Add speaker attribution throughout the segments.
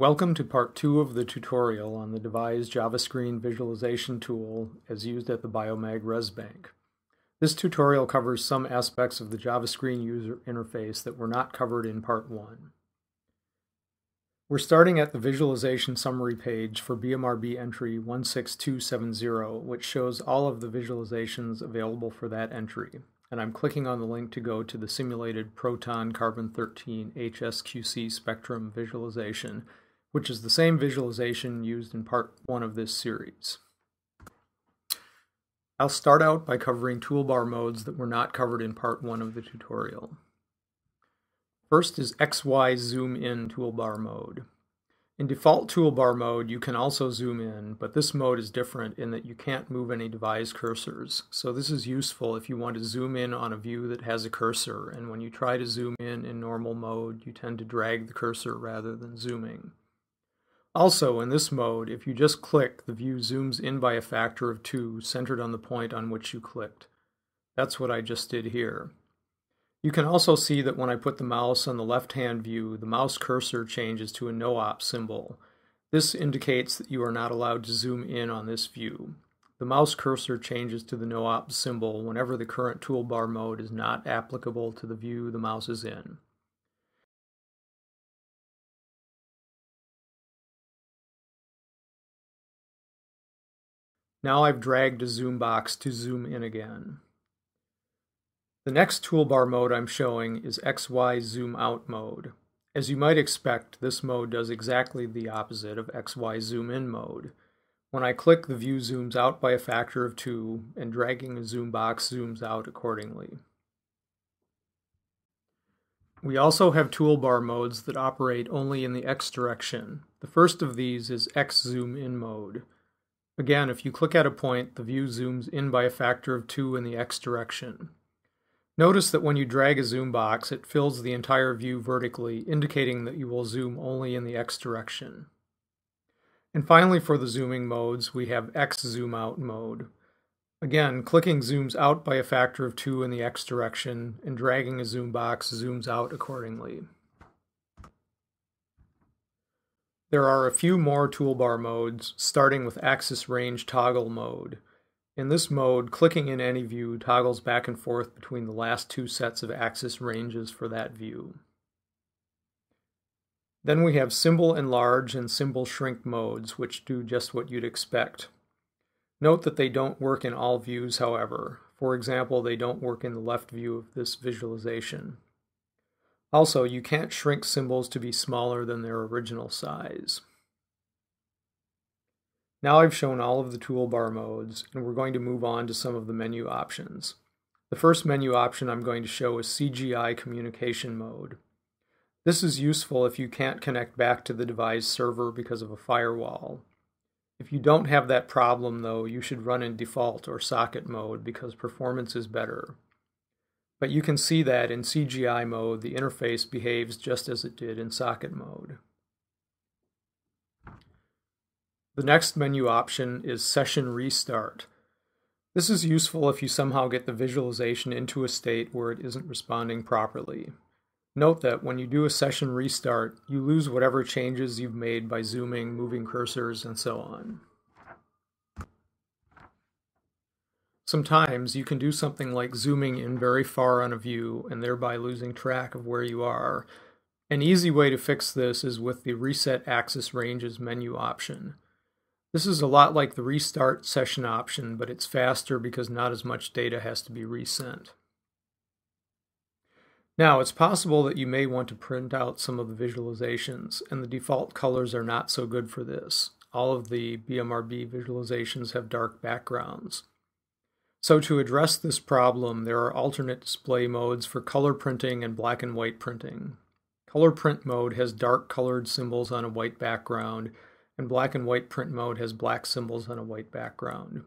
Speaker 1: Welcome to part 2 of the tutorial on the DEVise JavaScreen visualization tool as used at the BioMag ResBank. This tutorial covers some aspects of the JavaScreen user interface that were not covered in part 1. We're starting at the visualization summary page for BMRB entry 16270, which shows all of the visualizations available for that entry. And I'm clicking on the link to go to the simulated proton carbon-13 HSQC spectrum visualization, which is the same visualization used in part 1 of this series. I'll start out by covering toolbar modes that were not covered in part 1 of the tutorial. First is XY Zoom In toolbar mode. In default toolbar mode, you can also zoom in, but this mode is different in that you can't move any DEVise cursors. So this is useful if you want to zoom in on a view that has a cursor, and when you try to zoom in normal mode, you tend to drag the cursor rather than zooming. Also, in this mode, if you just click, the view zooms in by a factor of 2, centered on the point on which you clicked. That's what I just did here. You can also see that when I put the mouse on the left-hand view, the mouse cursor changes to a no-op symbol. This indicates that you are not allowed to zoom in on this view. The mouse cursor changes to the no-op symbol whenever the current toolbar mode is not applicable to the view the mouse is in. Now I've dragged a zoom box to zoom in again. The next toolbar mode I'm showing is XY Zoom Out mode. As you might expect, this mode does exactly the opposite of XY Zoom In mode. When I click, the view zooms out by a factor of 2, and dragging a zoom box zooms out accordingly. We also have toolbar modes that operate only in the X direction. The first of these is X Zoom In mode. Again, if you click at a point, the view zooms in by a factor of 2 in the X direction. Notice that when you drag a zoom box, it fills the entire view vertically, indicating that you will zoom only in the X direction. And finally, for the zooming modes, we have X Zoom Out mode. Again, clicking zooms out by a factor of 2 in the X direction, and dragging a zoom box zooms out accordingly. There are a few more toolbar modes, starting with Axis Range Toggle mode. In this mode, clicking in any view toggles back and forth between the last 2 sets of axis ranges for that view. Then we have Symbol Enlarge and Symbol Shrink modes, which do just what you'd expect. Note that they don't work in all views, however. For example, they don't work in the left view of this visualization. Also, you can't shrink symbols to be smaller than their original size. Now I've shown all of the toolbar modes, and we're going to move on to some of the menu options. The first menu option I'm going to show is CGI Communication mode. This is useful if you can't connect back to the DEVise server because of a firewall. If you don't have that problem, though, you should run in default or socket mode because performance is better. But you can see that in CGI mode, the interface behaves just as it did in socket mode. The next menu option is Session Restart. This is useful if you somehow get the visualization into a state where it isn't responding properly. Note that when you do a session restart, you lose whatever changes you've made by zooming, moving cursors, and so on. Sometimes you can do something like zooming in very far on a view and thereby losing track of where you are. An easy way to fix this is with the Reset Axis Ranges menu option. This is a lot like the Restart Session option, but it's faster because not as much data has to be resent. Now, it's possible that you may want to print out some of the visualizations, and the default colors are not so good for this. All of the BMRB visualizations have dark backgrounds. So to address this problem, there are alternate display modes for color printing and black and white printing. Color print mode has dark colored symbols on a white background, and black and white print mode has black symbols on a white background.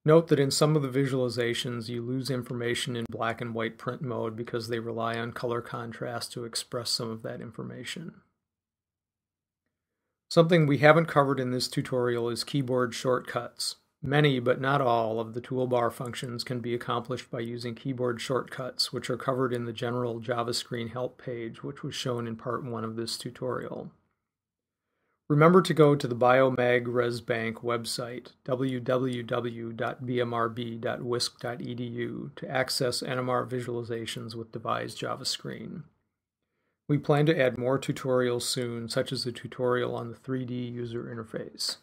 Speaker 1: Note that in some of the visualizations you lose information in black and white print mode because they rely on color contrast to express some of that information. Something we haven't covered in this tutorial is keyboard shortcuts. Many, but not all, of the toolbar functions can be accomplished by using keyboard shortcuts, which are covered in the general JavaScreen help page, which was shown in part 1 of this tutorial. Remember to go to the Biomag ResBank website, www.bmrb.wisc.edu, to access NMR visualizations with DEVise JavaScreen. We plan to add more tutorials soon, such as the tutorial on the 3D user interface.